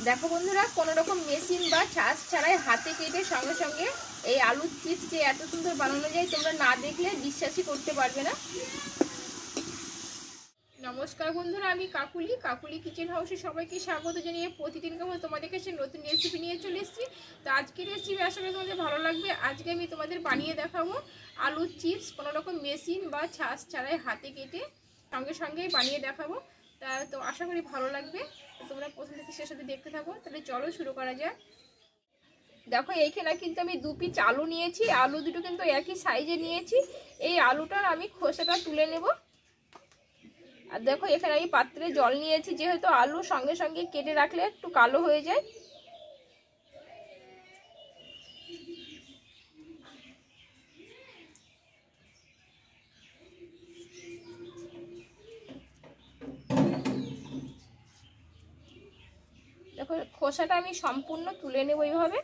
দেখো বন্ধুরা, কোনো রকম মেশিন বা ছাঁচ ছাড়াই হাতে কেটে সঙ্গে সঙ্গে এই আলুর চিপস যে এত সুন্দর বানানো যায় তোমরা না দেখলে বিশ্বাসই করতে পারবে না। নমস্কার বন্ধুরা, আমি কাকুলি কিচেন হাউসে সবাইকে স্বাগত জানিয়ে প্রতিদিনকার মতো তোমাদের কাছে নতুন রেসিপি নিয়ে চলে এসেছি। তো আজকের রেসিপি আশা করি তোমাদের ভালো লাগবে। আজকে আমি তোমাদের বানিয়ে দেখাবো আলুর চিপস, কোনো রকম মেশিন বা ছাঁচ ছাড়াই হাতে কেটে সঙ্গে সঙ্গেই বানিয়ে দেখাবো। তো আশা করি ভালো লাগবে। তো তোমরা প্রথম থেকে শেষ অবধি দেখতে থাকো। তাহলে চলো শুরু করা যাক। দেখো এইখানে কিন্তু আমি 2 পিস আলু নিয়েছি। আলু দুটো কিন্তু একই সাইজে নিয়েছি। এই আলুটার আমি খোসাটা তুলে নেব। আর দেখো এখানে আমি পাত্রে জল নিয়েছি, যেহেতু আলু সঙ্গে সঙ্গে কেটে রাখলে একটু কালো হয়ে যায়। দেখো খোসাটা আমি সম্পূর্ণ তুলে নেব এইভাবে।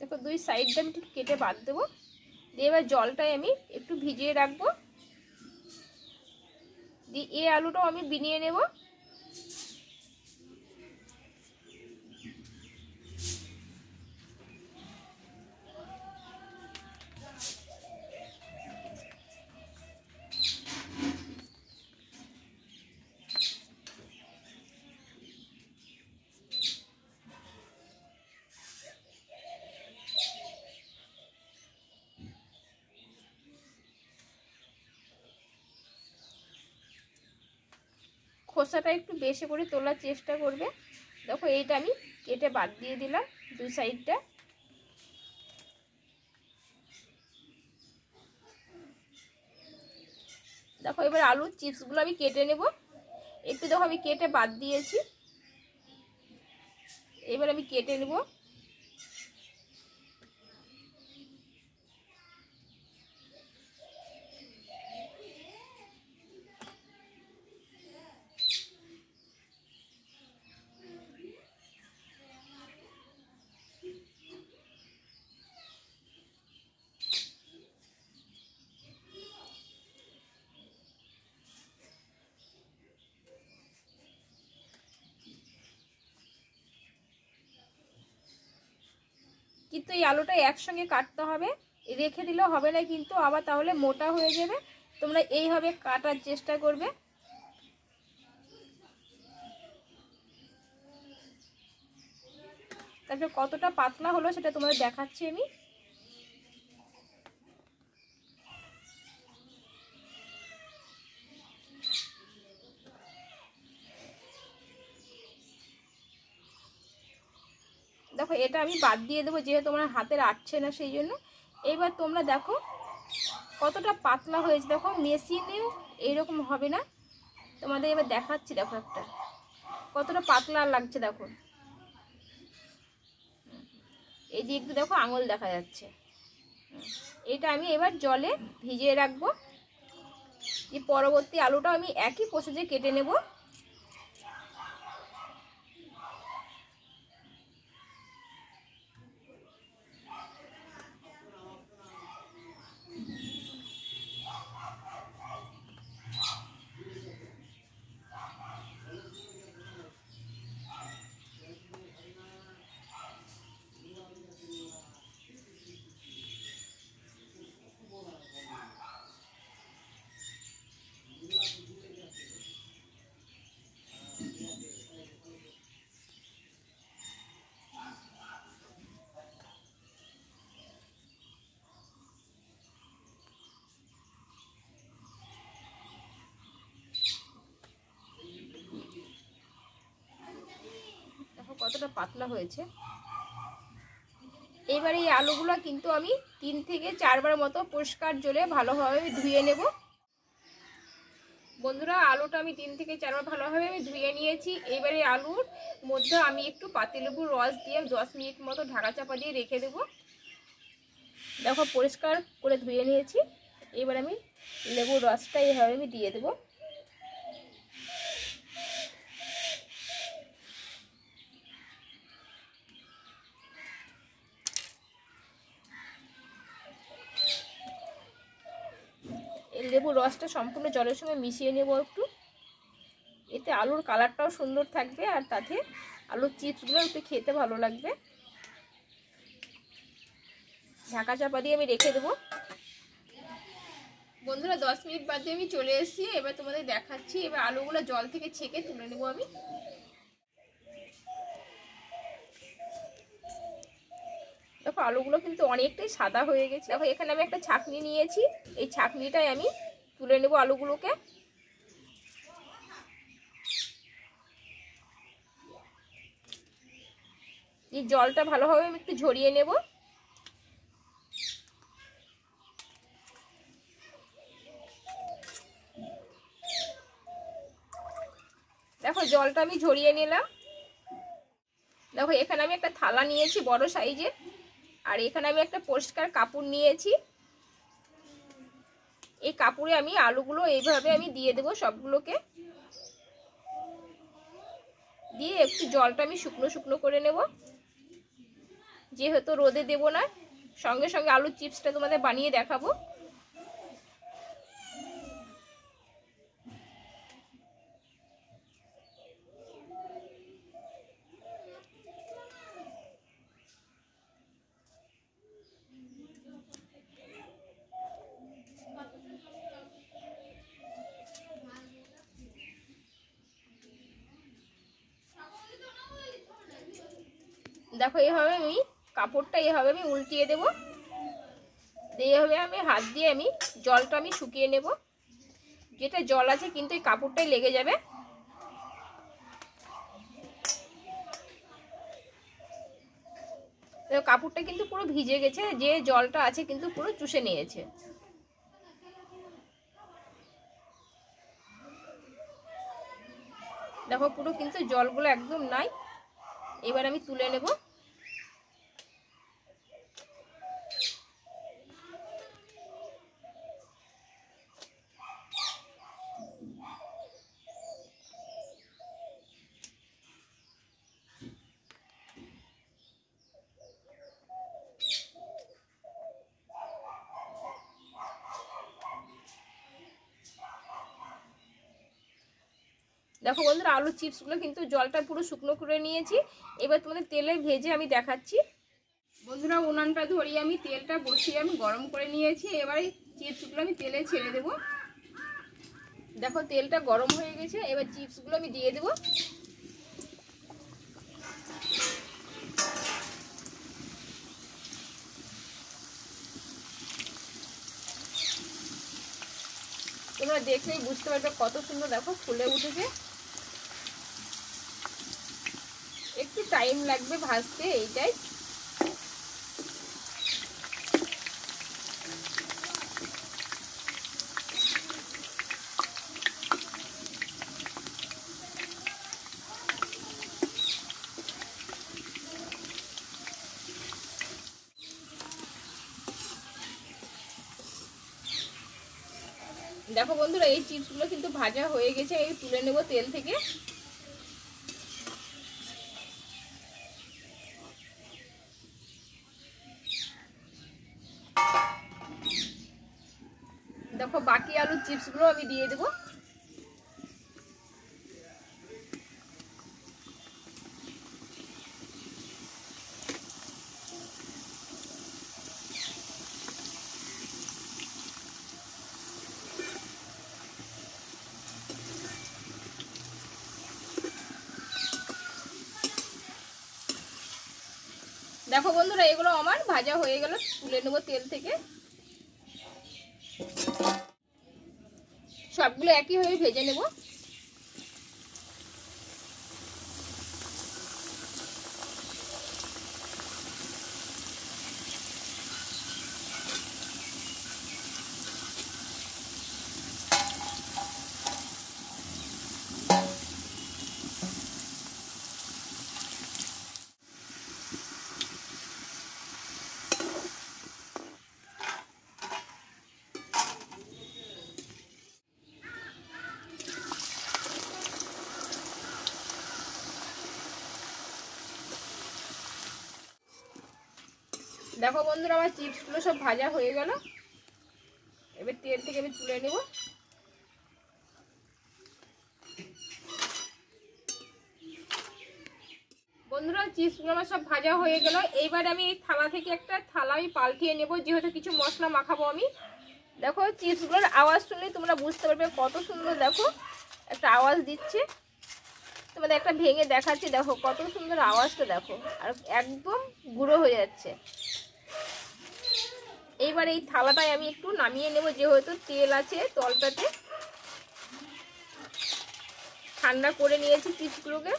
দেখো দুই সাইডটা আমি একটু কেটে বাদ দেবো। দিয়ে এবার জলটাই আমি একটু ভিজিয়ে রাখবো। দিয়ে এই আলুটাও আমি বিনিয়ে নেব। খোসাটা একটু বেশি করে তোলার চেষ্টা করবে। দেখো এইটা আমি কেটে বাদ দিয়ে দিলাম দুই সাইডটা। দেখো এবার আলুর চিপসগুলো আমি কেটে নেব। একটু দেখো আমি কেটে বাদ দিয়েছি, এবার আমি কেটে নেব। কিন্তু এই আলুটা একসঙ্গে কাটতে হবে, রেখে দিলেও হবে না কিন্তু, আবার তাহলে মোটা হয়ে যাবে। তোমরা এইভাবে কাটার চেষ্টা করবে। তারপরে কতটা পাতলা হলো সেটা তোমাদের দেখাচ্ছি আমি। দেখো এটা আমি বাদ দিয়ে দেবো, যেহেতু তোমার হাতের আটছে না সেই জন্য। এইবার তোমরা দেখো কতটা পাতলা হয়েছে। দেখো মেশিনেও এইরকম হবে না। তোমাদের এবার দেখাচ্ছি, দেখো একটা কতটা পাতলা লাগছে। দেখো এই যে একটু দেখো আঙুল দেখা যাচ্ছে। এটা আমি এবার জলে ভিজিয়ে রাখবো। যে পরবর্তী আলুটা আমি একই প্রসেসে কেটে নেব। দেখো কতটা পাতলা হয়েছে। এবার এই আলুগুলো কিন্তু আমি 3 থেকে 4 বার মতো পরিষ্কার জলে ভালোভাবে ধুয়ে নেব। বন্ধুরা আলুটা আমি 3 থেকে 4 বার ভালোভাবে আমি ধুয়ে নিয়েছি। এবারে আলুর মধ্যে আমি একটু পাতিলেবুর রস দিয়ে 10 মিনিট মতো ঢাকা চাপা দিয়ে রেখে দেব। দেখো পরিষ্কার করে ধুয়ে নিয়েছি। এবার আমি লেবুর রসটা এইভাবে আমি দিয়ে দেবো। লেবুর রসটা সম্পূর্ণ জলের সঙ্গে মিশিয়ে নেব একটু। এতে আলুর কালারটাও সুন্দর থাকবে আর তাতে আলুর চিপসগুলো একটু খেতে ভালো লাগবে। ঢাকা চাপা দিয়ে আমি রেখে দেবো। বন্ধুরা 10 মিনিট বাদে আমি চলে এসেছি। এবার তোমাদের দেখাচ্ছি। এবার আলুগুলো জল থেকে ছেঁকে তুলে নেবো আমি। দেখো আলুগুলো কিন্তু অনেকটাই সাদা হয়ে গেছে। দেখো এখানে আমি একটা ছাঁকনি নিয়েছি, এই ছাঁকনিটাই আমি তুলে নেব আলুগুলোকে। এই জলটা ভালোভাবে আমি একটু ঝরিয়ে নেব। দেখো জলটা আমি ঝরিয়ে নিলাম। দেখো এখানে আমি একটা থালা নিয়েছি বড় সাইজের, আর এখানে আমি একটা পরিষ্কার কাপড় নিয়েছি। এই কাপড়ে আমি আলুগুলো এইভাবে আমি দিয়ে দেবো সবগুলোকে। দিয়ে একটু জলটা আমি শুকনো শুকনো করে নেব, যেহেতু রোদে দেব না। সঙ্গে সঙ্গে আলুর চিপসটা তোমাদের বানিয়ে দেখাবো। দেখো এইভাবে আমি কাপড়টা এইভাবে আমি উল্টিয়ে দেব। এইভাবে আমি হাত দিয়ে আমি জলটা আমি শুকিয়ে নেব। যেটা জল আছে কিন্তু এই কাপড়টাই লেগে যাবে। কাপড়টা কিন্তু পুরো ভিজে গেছে, যে জলটা আছে কিন্তু পুরো চুষে নিয়েছে। দেখো পুরো কিন্তু জলগুলো একদম নাই। এবার আমি তুলে নেব। দেখো বন্ধুরা আলুর চিপসগুলো কিন্তু জলটা পুরো শুকনো করে নিয়েছি। এবার তোমাদের তেলে ভেজে আমি দেখাচ্ছি। বন্ধুরা উনানটা ধরিয়ে আমি তেলটা বসিয়ে আমি গরম করে নিয়েছি। এবার এই চিপসগুলো আমি তেলে ছেড়ে দেব। দেখো তেলটা গরম হয়ে গেছে, এবার চিপসগুলো আমি দিয়ে দেব। তোমরা দেখলেই বুঝতে পারবে কত সুন্দর দেখো ফুলে উঠেছে। একটু টাইম লাগবে ভাজতে, এইটাই। দেখো বন্ধুরা এই চিপসগুলো কিন্তু ভাজা হয়ে গেছে। এই তুলে নেব তেল থেকে। দেখো বাকি আলুর চিপসগুলো আমি দিয়ে দেবো। দেখো বন্ধুরা এগুলো আমার ভাজা হয়ে গেল, তুলে নেব তেল থেকে। সবগুলো একইভাবে ভেজে নেব। দেখো বন্ধুরা আমার চিপসগুলো সব ভাজা হয়ে গেল। এবার তেল থেকে আমি তুলে নেব। বন্ধুরা চিপসগুলো আমার সব ভাজা হয়ে গেল। এইবার আমি এই থালা থেকে একটা থালা আমি পাল্টিয়ে নেব, যেহেতু কিছু মশলা মাখাবো আমি। দেখো চিপসগুলোর আওয়াজ শুনলে তোমরা বুঝতে পারবে কত সুন্দর, দেখো একটা আওয়াজ দিচ্ছে। তোমাদের একটা ভেঙে দেখাচ্ছি, দেখো কত সুন্দর আওয়াজটা, দেখো আর একদম গুঁড়ো হয়ে যাচ্ছে। এইবার এই থালাটায় আমি একটু নামিয়ে নেব, যেহেতু তেল আছে তলটাতে। ঠান্ডা করে নিয়েছি চিপসগুলোকে।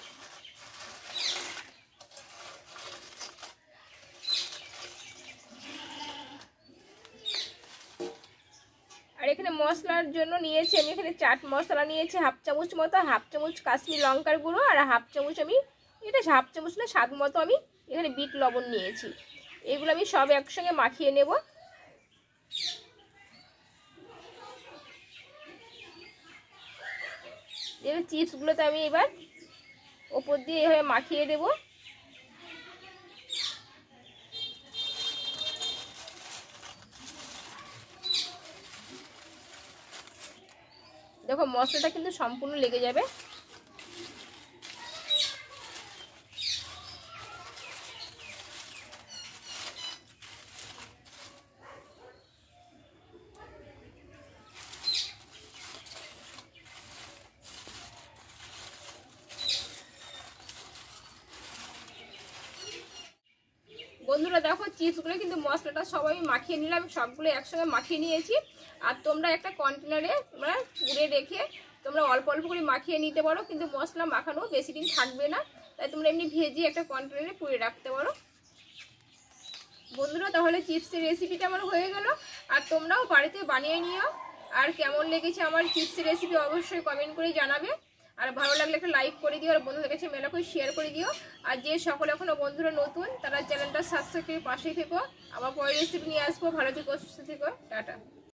আর এখানে মশলার জন্য নিয়েছি আমি, এখানে চাট মশলা নিয়েছি হাফ চামচ মতো, হাফ চামচ কাশ্মীর লঙ্কার গুঁড়ো, আর হাফ চামচ আমি, এটা হাফ চামচ না স্বাদ মতো আমি এখানে বিট লবণ নিয়েছি। এগুলো আমি সব একসঙ্গে মাখিয়ে নেব। এবার চিপসগুলোতে আমি এবার ওপর দিয়ে এভাবে মাখিয়ে দেবো। দেখো মশলাটা কিন্তু সম্পূর্ণ লেগে যাবে। বন্ধুরা দেখো চিপসগুলো কিন্তু মশলাটা সবাই মাখিয়ে নিলাম, সবগুলো একসঙ্গে মাখিয়ে নিয়েছি। আর তোমরা একটা কন্টেনারে তোমরা পুড়ে রেখে তোমরা অল্প অল্প করে মাখিয়ে নিতে পারো, কিন্তু মশলা মাখানো বেশি দিন থাকবে না, তাই তোমরা এমনি ভেজে একটা কন্টেনারে পুড়ে রাখতে পারো। বন্ধুরা তাহলে চিপসের রেসিপিটা আমার হয়ে গেল, আর তোমরাও বাড়িতে বানিয়ে নিও। আর কেমন লেগেছে আমার চিপসের রেসিপি অবশ্যই কমেন্ট করে জানাবে। আর ভালো লাগলে একটা লাইক করে দিও, আর বন্ধুদের কাছে মেলা করে শেয়ার করে দিও। আর যে সকল এখনো বন্ধুরা নতুন তারা চ্যানেলটা সাবস্ক্রাইব করে পাশেই থেকো। আবার পরের রেসিপি নিয়ে আসবো। ভালো থেকো, সুস্থ থেকো, টাটা।